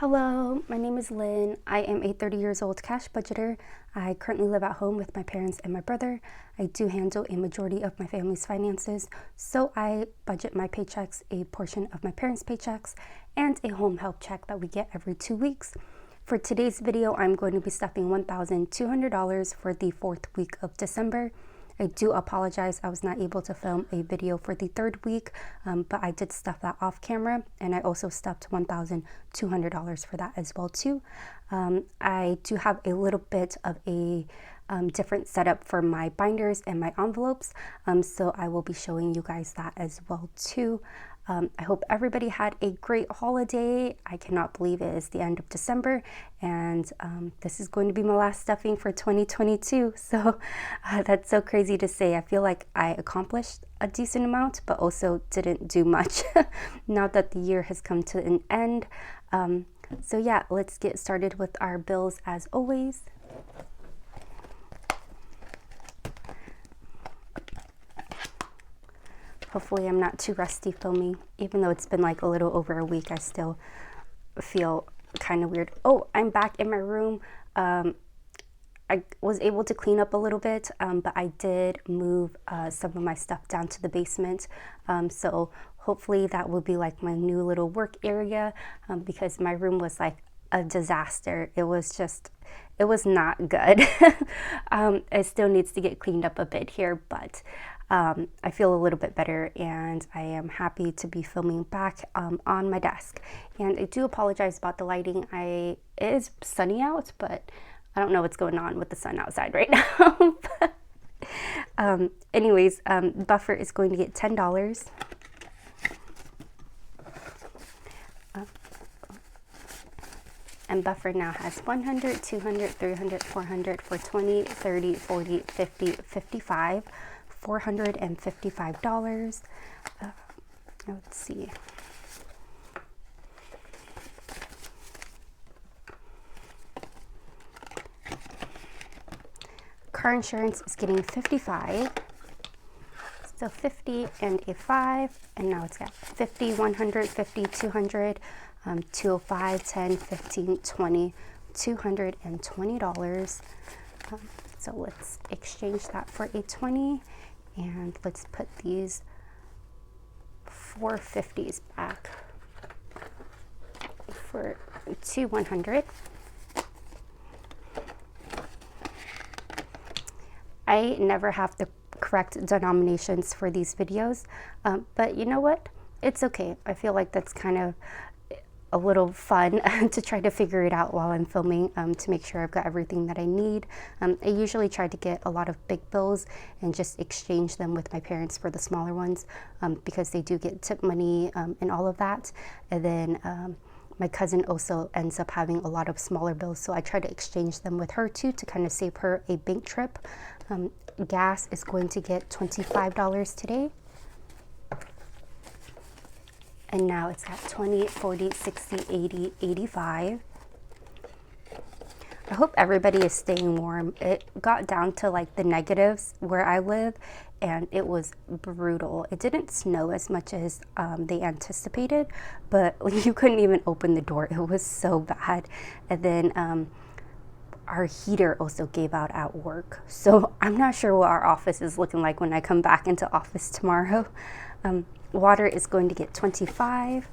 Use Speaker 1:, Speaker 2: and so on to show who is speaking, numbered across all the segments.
Speaker 1: Hello, my name is Lynn. I am a 30 years old cash budgeter. I currently live at home with my parents and my brother. I do handle a majority of my family's finances, so I budget my paychecks, a portion of my parents' paychecks, and a home help check that we get every 2 weeks. For today's video, I'm going to be stuffing $1,200 for the 4th week of December. I do apologize, I was not able to film a video for the 3rd week, but I did stuff that off camera, and I also stuffed $1,200 for that as well too. I do have a little bit of a different setup for my binders and my envelopes, so I will be showing you guys that as well too. I hope everybody had a great holiday. I cannot believe it is the end of December, and this is going to be my last stuffing for 2022. So that's so crazy to say. I feel like I accomplished a decent amount, but also didn't do much now that the year has come to an end. So yeah, let's get started with our bills as always. Hopefully I'm not too rusty filming. Even though it's been like a little over a week, I still feel kind of weird. Oh, I'm back in my room. I was able to clean up a little bit, but I did move some of my stuff down to the basement. So hopefully that will be like my new little work area, because my room was like a disaster. It was not good. It still needs to get cleaned up a bit here, but I feel a little bit better, and I am happy to be filming back on my desk. And I do apologize about the lighting. It is sunny out, but I don't know what's going on with the sun outside right now. Anyways, Buffer is going to get $10. And Buffer now has 100, 200, 300, 400 for 20, 30, 40, 50, 55, $455. Let's see. Car insurance is getting 55. So 50 and a 5, and now it's got 50, 100, 50, 200, 205, 10, 15, 20, $220. So let's exchange that for a 20, and let's put these 450s back for 100. I never have the correct denominations for these videos, but you know what? It's okay. I feel like that's kind of a little fun to try to figure it out while I'm filming, to make sure I've got everything that I need. I usually try to get a lot of big bills and just exchange them with my parents for the smaller ones, because they do get tip money and all of that. And then my cousin also ends up having a lot of smaller bills, so I try to exchange them with her too to kind of save her a bank trip. Gas is going to get $25 today. And now it's got 20, 40, 60, 80, 85. I hope everybody is staying warm. It got down to like the negatives where I live, and it was brutal. It didn't snow as much as they anticipated, but you couldn't even open the door. It was so bad. And then our heater also gave out at work. So I'm not sure what our office is looking like when I come back into office tomorrow. Water is going to get 25.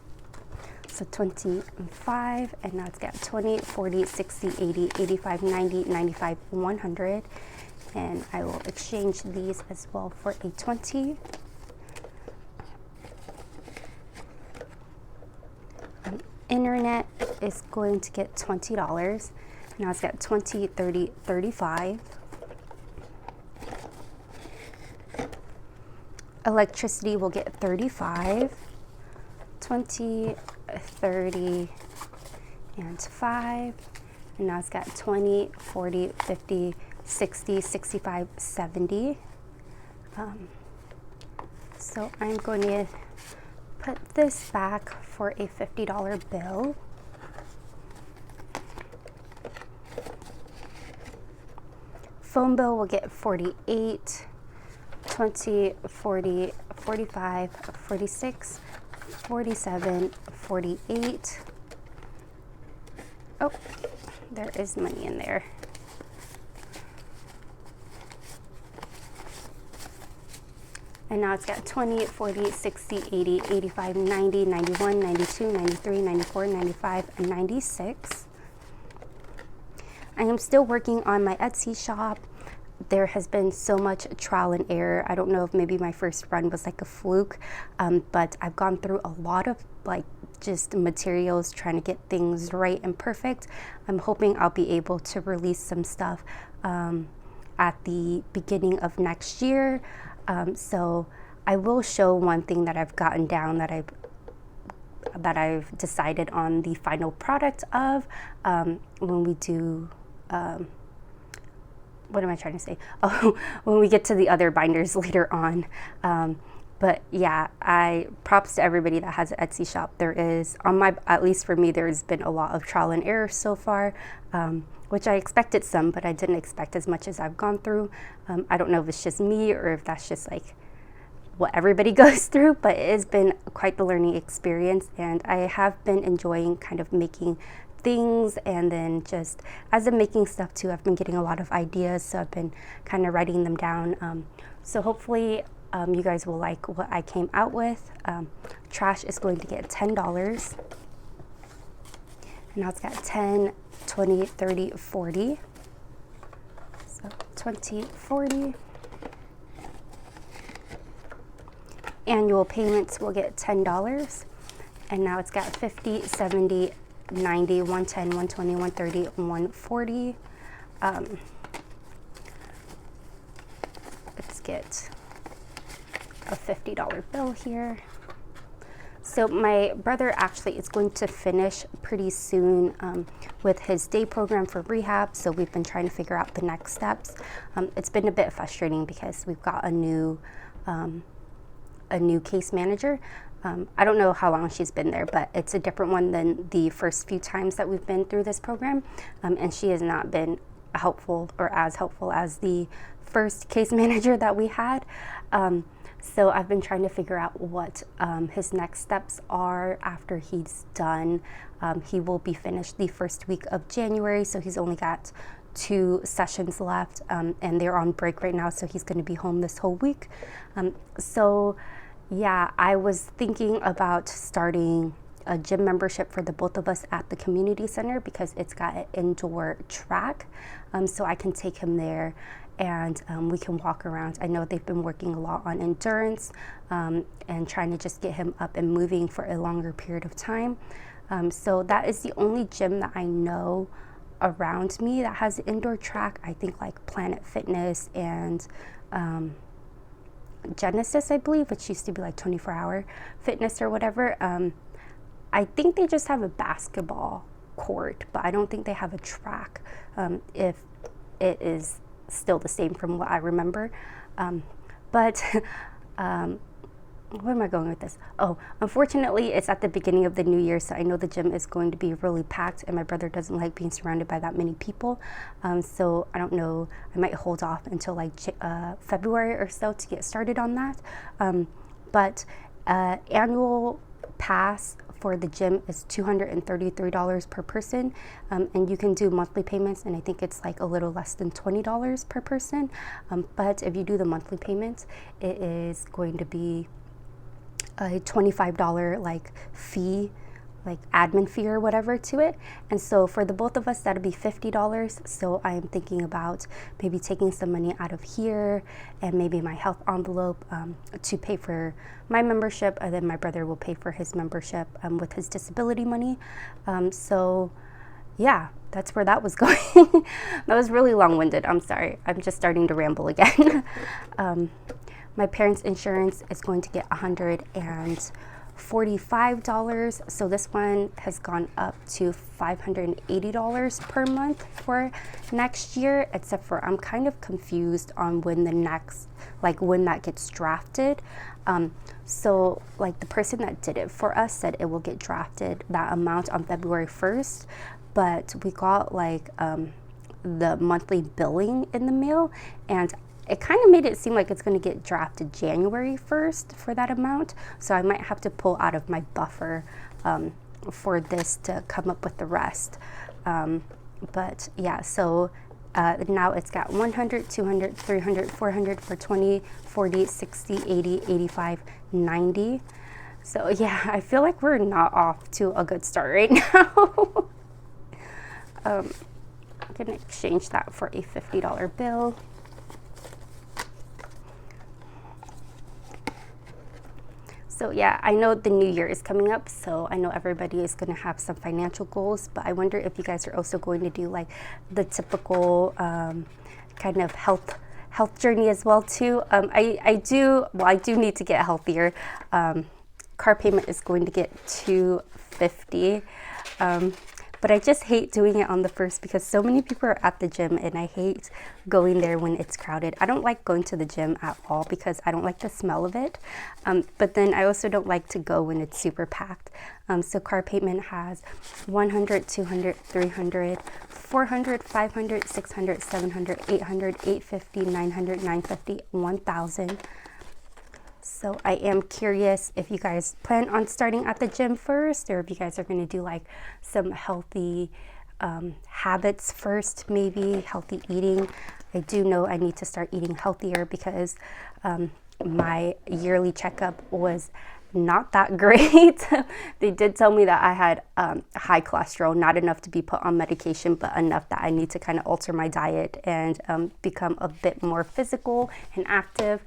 Speaker 1: So 25, and now it's got 20, 40, 60, 80, 85, 90, 95, 100. And I will exchange these as well for a 20. Internet is going to get $20. Now it's got 20, 30, 35. Electricity will get 35, 20, 30, and 5. And now it's got 20, 40, 50, 60, 65, 70. So I'm going to put this back for a $50 bill. Phone bill will get 48, 20, 40, 45, 46, 47, 48, Oh, there is money in there. And now it's got 20, 40, 60, 80, 85, 90, 91, 92, 93, 94, 95, and 96. I am still working on my Etsy shop. There has been so much trial and error. I don't know if maybe my first run was like a fluke, but I've gone through a lot of like just materials trying to get things right and perfect. I'm hoping I'll be able to release some stuff at the beginning of next year. So I will show one thing that I've gotten down that I've decided on the final product of when we do what am I trying to say? Oh, when we get to the other binders later on. But yeah, props to everybody that has an Etsy shop. There is, at least for me, there's been a lot of trial and error so far, which I expected some, but I didn't expect as much as I've gone through. I don't know if it's just me or if that's just like what everybody goes through, but it has been quite the learning experience, and I have been enjoying kind of making things, and then just as I'm making stuff too, I've been getting a lot of ideas, so I've been kind of writing them down. So hopefully you guys will like what I came out with. Trash is going to get $10. And now it's got 10, 20, 30, 40. So 20, 40. Annual payments will get $10. And now it's got 50, 70, 90, 110, 120, 130, 140. Let's get a $50 bill here. So my brother actually is going to finish pretty soon with his day program for rehab. So we've been trying to figure out the next steps. It's been a bit frustrating because we've got a new case manager. I don't know how long she's been there, but it's a different one than the first few times that we've been through this program. And she has not been helpful or as helpful as the first case manager that we had. So I've been trying to figure out what his next steps are after he's done. He will be finished the first week of January, so he's only got 2 sessions left, and they're on break right now, so he's going to be home this whole week. So yeah, I was thinking about starting a gym membership for the both of us at the community center because it's got an indoor track, so I can take him there and we can walk around. I know they've been working a lot on endurance and trying to just get him up and moving for a longer period of time. So that is the only gym that I know around me that has an indoor track. I think like Planet Fitness and Genesis, I believe, which used to be like 24-hour fitness or whatever. I think they just have a basketball court, but I don't think they have a track, if it is still the same from what I remember. But where am I going with this? Oh, unfortunately, it's at the beginning of the new year, so I know the gym is going to be really packed, and my brother doesn't like being surrounded by that many people. So I don't know, I might hold off until like February or so to get started on that. But annual pass for the gym is $233 per person, and you can do monthly payments, and I think it's like a little less than $20 per person. But if you do the monthly payments, it is going to be a $25 like fee, like admin fee or whatever to it. And so for the both of us, that'll be $50. So I am thinking about maybe taking some money out of here and maybe my health envelope to pay for my membership, and then my brother will pay for his membership with his disability money. So yeah, that's where that was going. That was really long-winded. I'm sorry. I'm just starting to ramble again. My parents' insurance is going to get $145. So this one has gone up to $580 per month for next year, except for I'm kind of confused on when the next, like when that gets drafted. So like the person that did it for us said it will get drafted that amount on February 1st, but we got like the monthly billing in the mail, and it kind of made it seem like it's going to get drafted January 1st for that amount. So I might have to pull out of my buffer for this to come up with the rest. But yeah, so now it's got 100, 200, 300, 400 for 20, 40, 60, 80, 85, 90. So yeah, I feel like we're not off to a good start right now. I'm gonna exchange that for a $50 bill. So yeah, I know the new year is coming up, so I know everybody is going to have some financial goals, but I wonder if you guys are also going to do like the typical kind of health journey as well too. I do need to get healthier. Car payment is going to get $250. But I just hate doing it on the first because so many people are at the gym and I hate going there when it's crowded. I don't like going to the gym at all because I don't like the smell of it. But then I also don't like to go when it's super packed. So car payment has 100, 200, 300, 400, 500, 600, 700, 800, 850, 900, 950, 1,000. So I am curious if you guys plan on starting at the gym first, or if you guys are going to do like some healthy habits first, maybe healthy eating. I do know I need to start eating healthier because my yearly checkup was not that great. They did tell me that I had high cholesterol, not enough to be put on medication, but enough that I need to kind of alter my diet and become a bit more physical and active.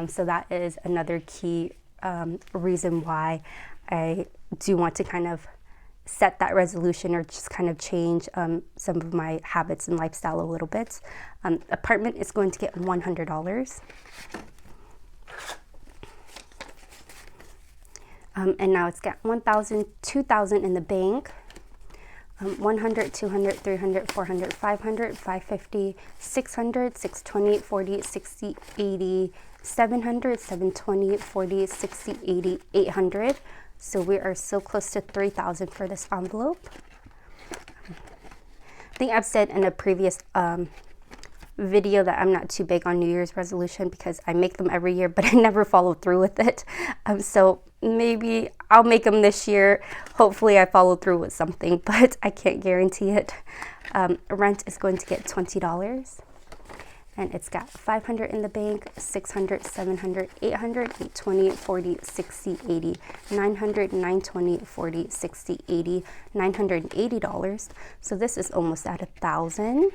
Speaker 1: So that is another key reason why I do want to kind of set that resolution or just kind of change some of my habits and lifestyle a little bit. Apartment is going to get $100. And now it's got 1,000, 2,000 in the bank, 100, 200, 300, 400, 500, 550, 600, 620, 40, 60, 80, 700, 720, 40, 60, 80, 800. So we are so close to 3,000 for this envelope. I think I've said in a previous video that I'm not too big on New Year's resolution because I make them every year, but I never follow through with it. So maybe I'll make them this year. Hopefully I follow through with something, but I can't guarantee it. Rent is going to get $20. And it's got 500 in the bank, 600, 700, 800, 820, 40, 60, 80, 900, 920, 40, 60, 80, $980. So this is almost at 1,000.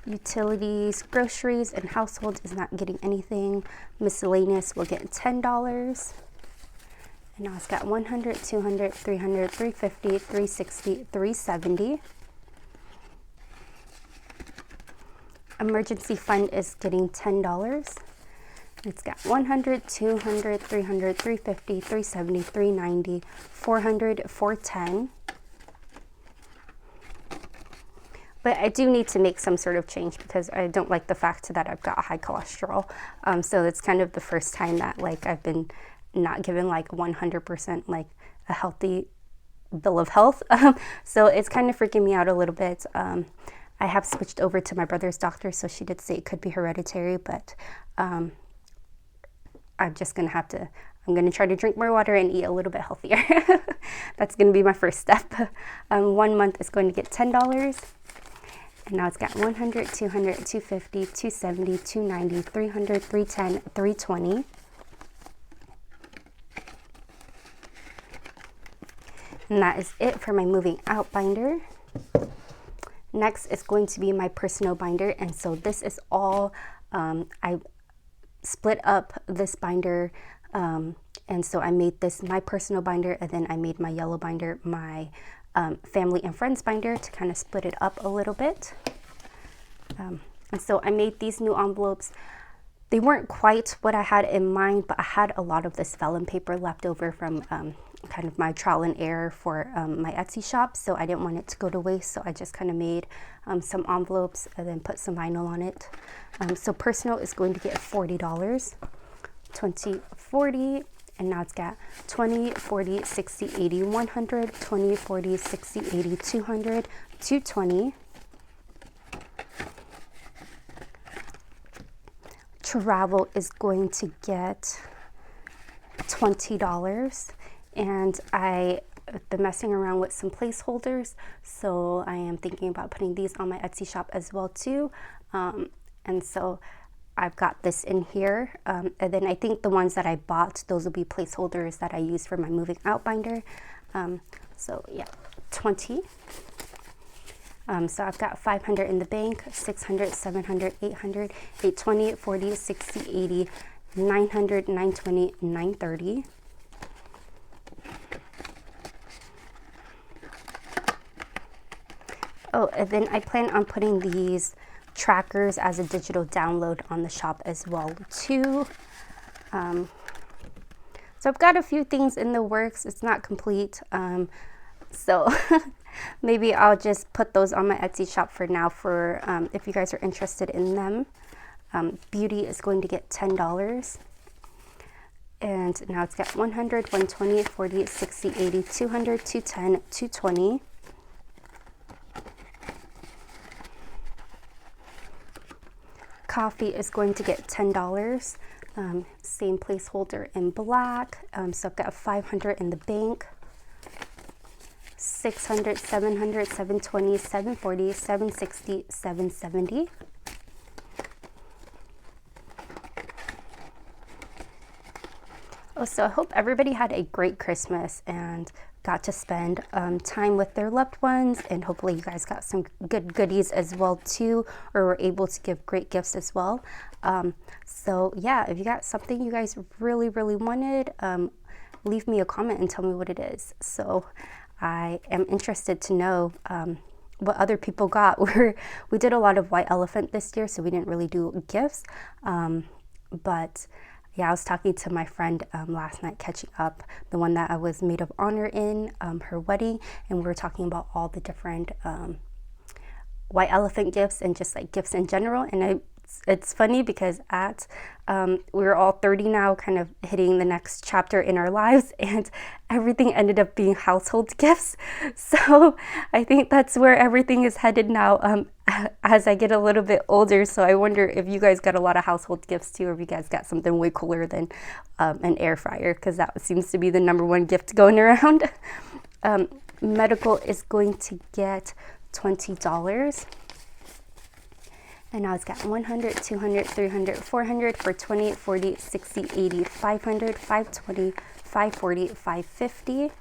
Speaker 1: Utilities, groceries, and household is not getting anything. Miscellaneous will get $10. And now it's got 100, 200, 300, 350, 360, 370. Emergency fund is getting $10. It's got 100, 200, 300, 350, 370, 390, 400, 410. But I do need to make some sort of change because I don't like the fact that I've got high cholesterol. So it's kind of the first time that like I've been not given like 100% like a healthy bill of health. So it's kind of freaking me out a little bit. I have switched over to my brother's doctor, so she did say it could be hereditary, but I'm just gonna have to, I'm gonna try to drink more water and eat a little bit healthier. That's gonna be my first step. 1 month is going to get $10. And now it's got 100, 200, 250, 270, 290, 300, 310, 320. And that is it for my moving out binder. Next is going to be my personal binder. And so this is all, I split up this binder. And so I made this my personal binder, and then I made my yellow binder my family and friends binder to kind of split it up a little bit. And so I made these new envelopes. They weren't quite what I had in mind, but I had a lot of this vellum paper left over from kind of my trial and error for my Etsy shop, so I didn't want it to go to waste, so I just kind of made some envelopes and then put some vinyl on it. So personal is going to get $40, 20, 40, and now it's got 20, 40, 60, 80, 100, 20, 40, 60, 80, 200, 220. Travel is going to get $20. And I've been messing around with some placeholders, so I am thinking about putting these on my Etsy shop as well too. And so I've got this in here, and then I think the ones that I bought, those will be placeholders that I use for my moving out binder. So yeah, 20. So I've got 500 in the bank, 600, 700, 800, 820, 840, 60, 80, 900, 920, 930. Oh, and then I plan on putting these trackers as a digital download on the shop as well too. So I've got a few things in the works. It's not complete. So maybe I'll just put those on my Etsy shop for now for if you guys are interested in them. Beauty is going to get $10. And now it's got 100, 120, 40, 60, 80, 200, 210, 220. Coffee is going to get $10. Same placeholder in black. So I've got 500 in the bank. 600, 700, 720, 740, 760, 770. Oh, so I hope everybody had a great Christmas and got to spend time with their loved ones, and hopefully you guys got some good goodies as well too, or were able to give great gifts as well. So yeah, if you got something you guys really wanted, leave me a comment and tell me what it is. So I am interested to know what other people got. We did a lot of White Elephant this year, so we didn't really do gifts, but yeah, I was talking to my friend last night, catching up, the one that I was maid of honor in her wedding, and we were talking about all the different White Elephant gifts and just like gifts in general. And it's funny because we're all 30 now, kind of hitting the next chapter in our lives, and everything ended up being household gifts. So I think that's where everything is headed now as I get a little bit older. So I wonder if you guys got a lot of household gifts too, or if you guys got something way cooler than an air fryer, because that seems to be the #1 gift going around. Medical is going to get $20. And now it's got 100, 200, 300, 400 for 20, 40, 60, 80, 500, 520, 540, 550.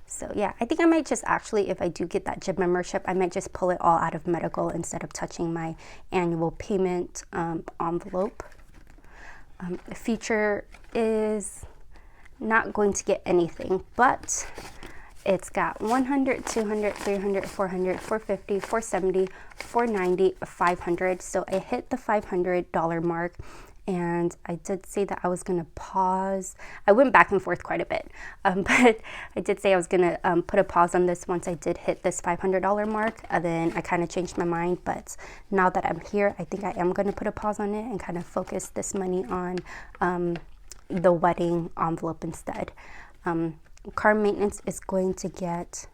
Speaker 1: So yeah, I think I might just actually, if I do get that gym membership, I might just pull it all out of medical instead of touching my annual payment envelope. Feature is not going to get anything, but it's got 100, 200, 300, 400, 450, 470, 490, 500. So I hit the $500 mark, and I did say that I was going to pause. I went back and forth quite a bit, but I did say I was going to put a pause on this once I did hit this $500 mark, and then I kind of changed my mind. But now that I'm here, I think I am going to put a pause on it and kind of focus this money on the wedding envelope instead. Car maintenance is going to get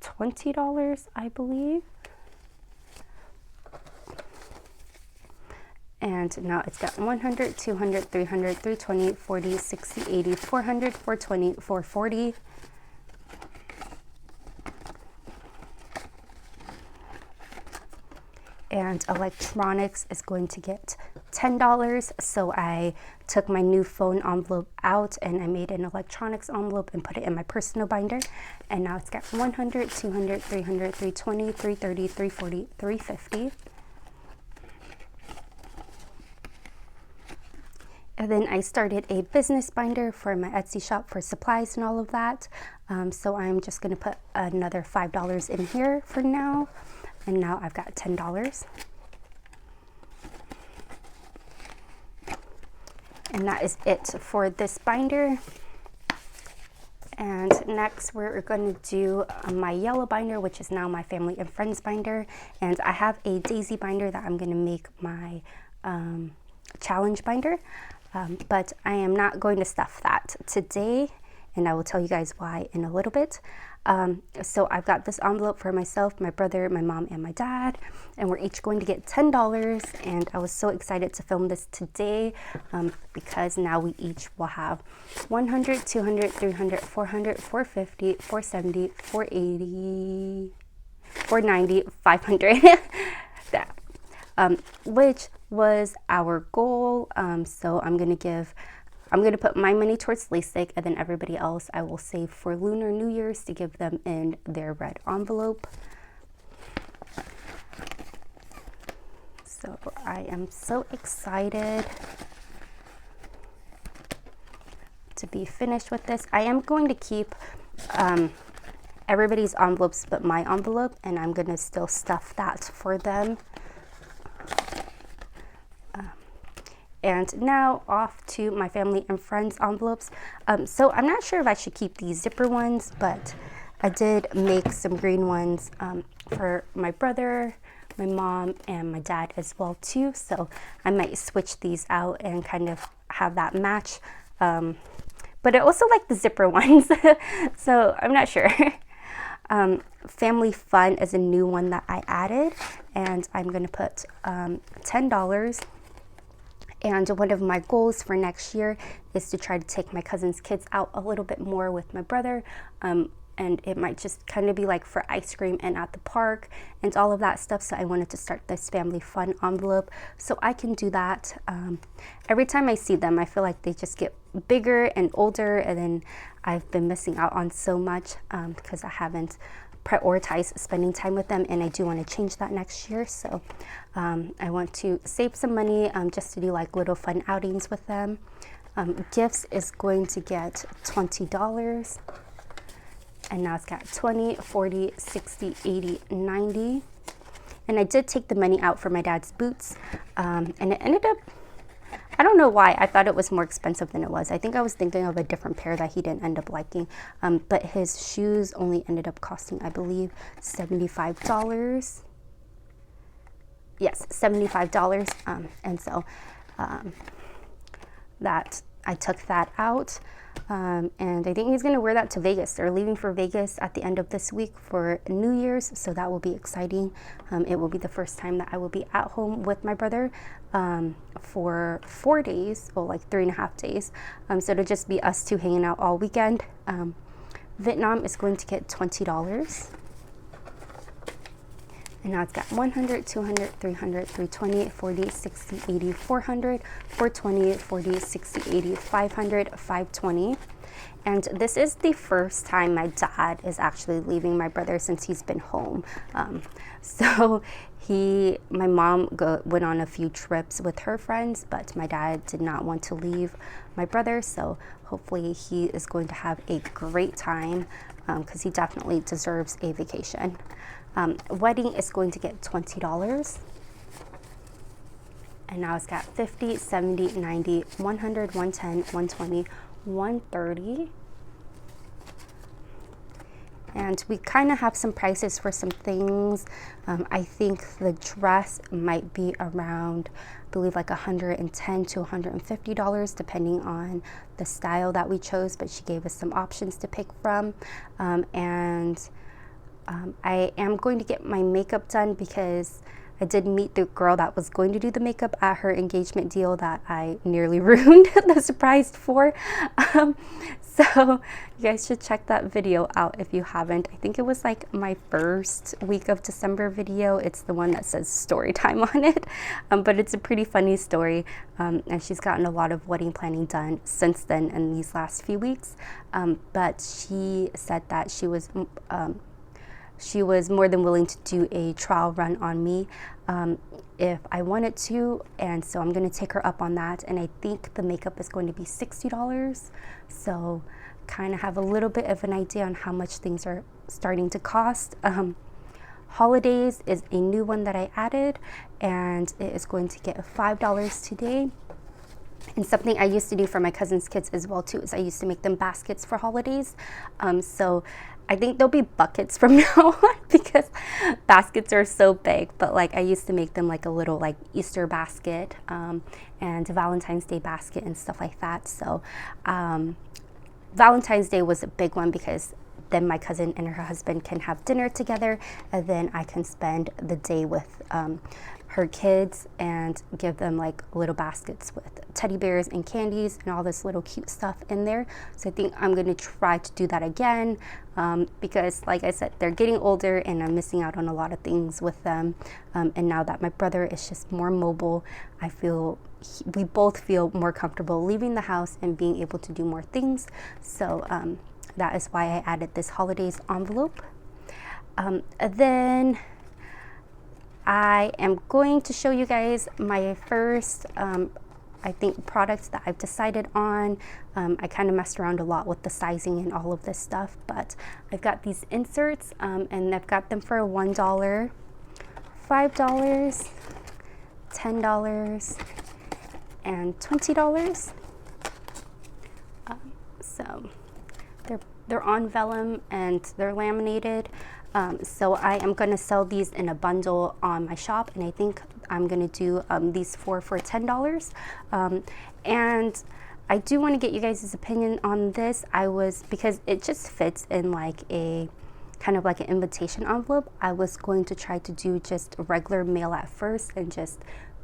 Speaker 1: $20, I believe. And now it's got 100, 200, 300, 320, 40, 60, 80, 400, 420, 440. And electronics is going to get $10. So I took my new phone envelope out and I made an electronics envelope and put it in my personal binder. And now it's got 100, 200, 300, 320, 330, 340, 350. And then I started a business binder for my Etsy shop for supplies and all of that. So I'm just going to put another $5 in here for now. And now I've got $10. And that is it for this binder. And next we're going to do my yellow binder, which is now my family and friends binder. And I have a daisy binder that I'm going to make my challenge binder. But I am not going to stuff that today. and I will tell you guys why in a little bit. So I've got this envelope for myself, my brother, my mom, and my dad, and we're each going to get $10. And I was so excited to film this today because now we each will have 100, 200, 300, 400, 450, 470, 480, 490, 500. That, which was our goal. So I'm going to put my money towards LASIK, and then everybody else I will save for Lunar New Year's to give them in their red envelope. So I am so excited to be finished with this. I am going to keep everybody's envelopes but my envelope, and I'm going to still stuff that for them. And now off to my family and friends envelopes. So I'm not sure if I should keep these zipper ones, but I did make some green ones for my brother, my mom, and my dad as well too. So I might switch these out and kind of have that match. But I also like the zipper ones, so I'm not sure. Family Fun is a new one that I added, and I'm going to put $10. And one of my goals for next year is to try to take my cousin's kids out a little bit more with my brother. And it might just kind of be like for ice cream and at the park and all of that stuff. So I wanted to start this Family Fun envelope so I can do that. Every time I see them, I feel like they just get bigger and older, and then I've been missing out on so much because I haven't prioritized spending time with them, and I do want to change that next year. So I want to save some money just to do like little fun outings with them. Gifts is going to get $20. And now it's got 20, 40, 60, 80, 90. And I did take the money out for my dad's boots. And it ended up, I don't know why, I thought it was more expensive than it was. I think I was thinking of a different pair that he didn't end up liking. But his shoes only ended up costing, I believe, $75. Yes, $75. And so that I took that out. And I think he's going to wear that to Vegas. They're leaving for Vegas at the end of this week for New Year's, so that will be exciting. It will be the first time that I will be at home with my brother for 4 days, or like 3.5 days. So it'll just be us two hanging out all weekend. Vietnam is going to get $20. And now it's got 100, 200, 300, 320, 40, 60, 80, 400, 420, 40, 60, 80, 500, 520. And this is the first time my dad is actually leaving my brother since he's been home. So my mom went on a few trips with her friends, but my dad did not want to leave my brother. So hopefully he is going to have a great time because he definitely deserves a vacation. Wedding is going to get $20. And now it's got 50, 70, 90, 100, 110, 120, 130. And we kind of have some prices for some things. I think the dress might be around, I believe, like $110 to $150, depending on the style that we chose. But she gave us some options to pick from. I am going to get my makeup done because I did meet the girl that was going to do the makeup at her engagement deal that I nearly ruined the surprise for. So you guys should check that video out if you haven't. I think it was like my first week of December video. It's the one that says story time on it. But it's a pretty funny story. And she's gotten a lot of wedding planning done since then in these last few weeks. But she said that she was more than willing to do a trial run on me if I wanted to, and so I'm going to take her up on that. And I think the makeup is going to be $60, so kind of have a little bit of an idea on how much things are starting to cost. Holidays is a new one that I added, and it is going to get $5 today. And something I used to do for my cousin's kids as well too is I used to make them baskets for holidays. So I think there'll be buckets from now on because baskets are so big. But like I used to make them like a little like Easter basket and Valentine's Day basket and stuff like that. So Valentine's Day was a big one because then my cousin and her husband can have dinner together, and then I can spend the day with her kids and give them like little baskets with teddy bears and candies and all this little cute stuff in there. So I think I'm going to try to do that again, because like I said, they're getting older and I'm missing out on a lot of things with them. And now that my brother is just more mobile, I feel we both feel more comfortable leaving the house and being able to do more things. So that is why I added this holidays envelope. Then I am going to show you guys my first, I think, products that I've decided on. I kind of messed around a lot with the sizing and all of this stuff, but I've got these inserts, and I've got them for $1, $5, $10, and $20. So they're on vellum and they're laminated. So I am going to sell these in a bundle on my shop, and I think I'm going to do these for $10. And I do want to get you guys' opinion on this. Because it just fits in like a kind of like an invitation envelope, I was going to try to do just regular mail at first and just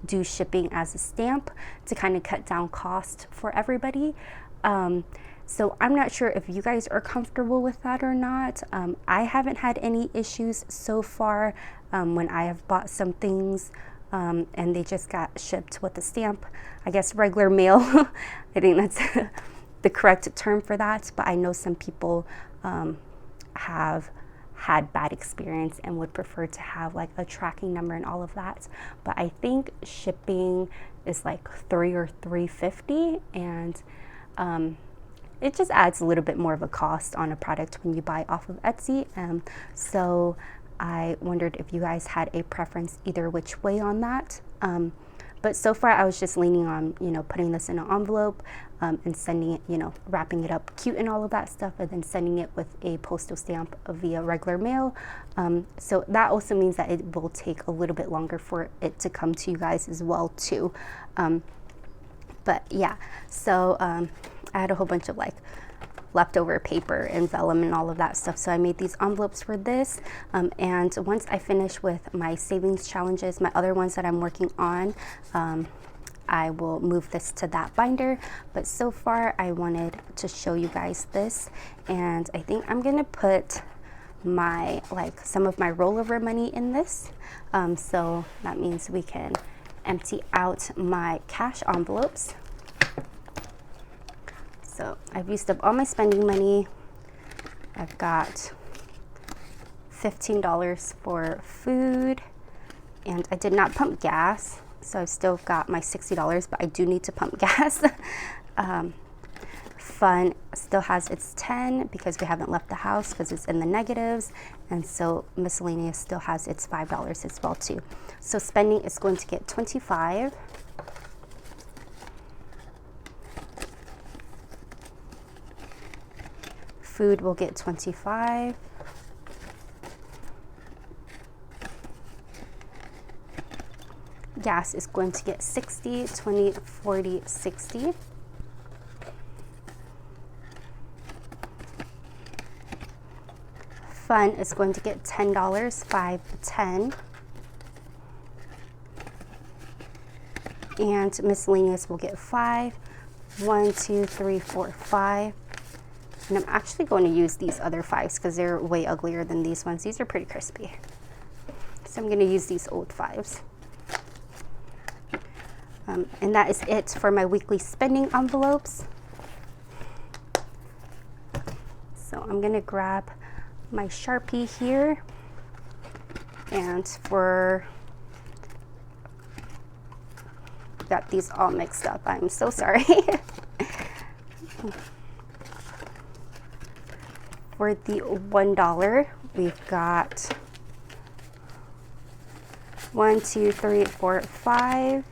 Speaker 1: do shipping as a stamp to kind of cut down cost for everybody. So I'm not sure if you guys are comfortable with that or not. I haven't had any issues so far when I have bought some things and they just got shipped with a stamp. I guess regular mail, I think that's the correct term for that, but I know some people have had bad experience and would prefer to have like a tracking number and all of that. But I think shipping is like $3 or $3.50, and it just adds a little bit more of a cost on a product when you buy off of Etsy. So I wondered if you guys had a preference either which way on that. But so far I was just leaning on, putting this in an envelope and sending it, wrapping it up cute and all of that stuff, and then sending it with a postal stamp via regular mail. So that also means that it will take a little bit longer for it to come to you guys as well too. But yeah, so I had a whole bunch of like leftover paper and vellum and all of that stuff. So I made these envelopes for this. And once I finish with my savings challenges, my other ones that I'm working on, I will move this to that binder. But so far I wanted to show you guys this. And I think I'm gonna put some of my rollover money in this. So that means we can empty out my cash envelopes. So I've used up all my spending money. I've got $15 for food, and I did not pump gas, so I've still got my $60, but I do need to pump gas. Fun still has its 10 because we haven't left the house because it's in the negatives, and so miscellaneous still has its $5 as well too. So spending is going to get 25. Food will get 25. Gas is going to get 60, 20, 40, 60. Fun is going to get $10, 5, 10. And miscellaneous will get 5. 1, 2, 3, 4, 5. And I'm actually going to use these other 5s because they're way uglier than these ones. These are pretty crispy. So I'm going to use these old 5s. And that is it for my weekly spending envelopes. So I'm going to grab my Sharpie here. And got these all mixed up. I'm so sorry. For the $1, we've got 1, 2, 3, 4, 5.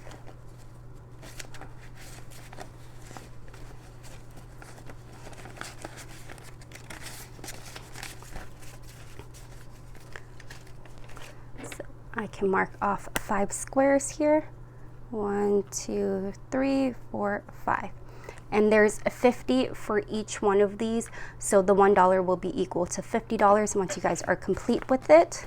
Speaker 1: So I can mark off 5 squares here. 1, 2, 3, 4, 5. and there's 50 for each one of these, so the $1 will be equal to $50 once you guys are complete with it.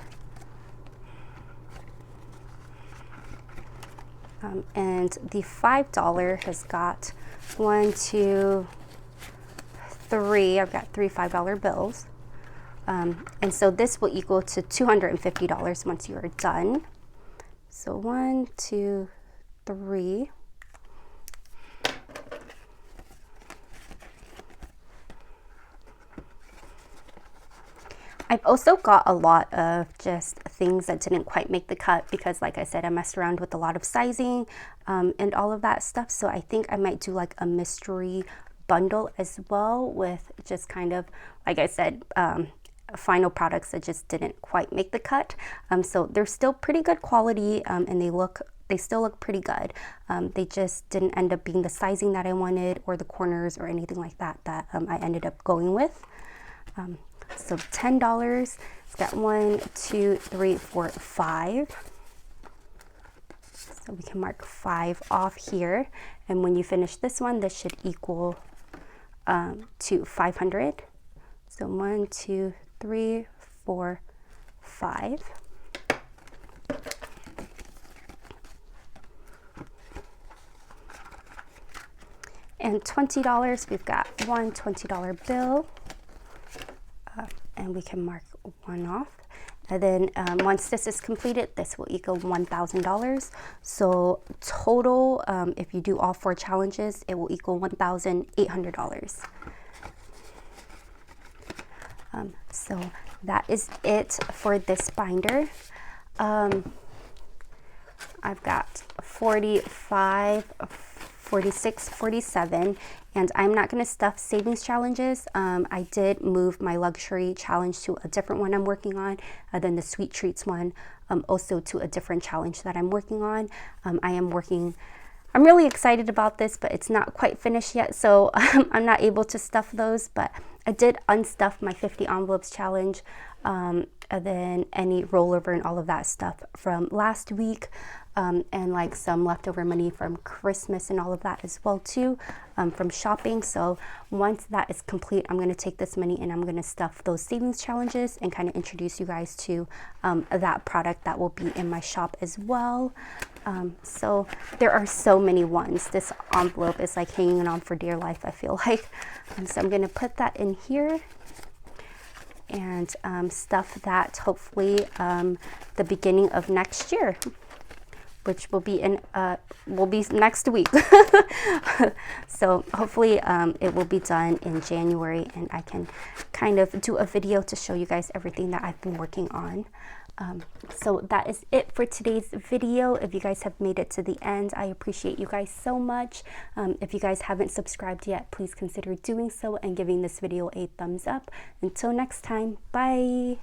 Speaker 1: And the $5 has got 1, 2, 3. I've got 3 $5 bills. And so this will equal to $250 once you are done. So 1, 2, 3. I've also got a lot of just things that didn't quite make the cut because, like I said, I messed around with a lot of sizing and all of that stuff. So I think I might do like a mystery bundle as well with just kind of, like I said, final products that just didn't quite make the cut. So they're still pretty good quality and they still look pretty good. They just didn't end up being the sizing that I wanted or the corners or anything like that I ended up going with. So $10, it's got 1, 2, 3, 4, 5. So we can mark 5 off here. And when you finish this one, this should equal to 500. So 1, 2, 3, 4, 5. And $20, we've got one $20 bill. And we can mark 1 off. And then once this is completed, this will equal $1,000. So total, if you do all 4 challenges, it will equal $1,800. So that is it for this binder. I've got 45, 46, 47, and I'm not going to stuff savings challenges. I did move my luxury challenge to a different one I'm working on, than the sweet treats one, also to a different challenge that I'm working on. I'm really excited about this, but it's not quite finished yet, so I'm not able to stuff those, but I did unstuff my 50 envelopes challenge, and then any rollover and all of that stuff from last week. And like some leftover money from Christmas and all of that as well too, from shopping. So once that is complete, I'm going to take this money and I'm going to stuff those savings challenges and kind of introduce you guys to that product that will be in my shop as well. So there are so many ones. This envelope is like hanging on for dear life, I feel like. So I'm going to put that in here and stuff that hopefully the beginning of next year, which will be next week. So hopefully it will be done in January, and I can kind of do a video to show you guys everything that I've been working on. So that is it for today's video. If you guys have made it to the end, I appreciate you guys so much. If you guys haven't subscribed yet, please consider doing so and giving this video a thumbs up. Until next time, bye.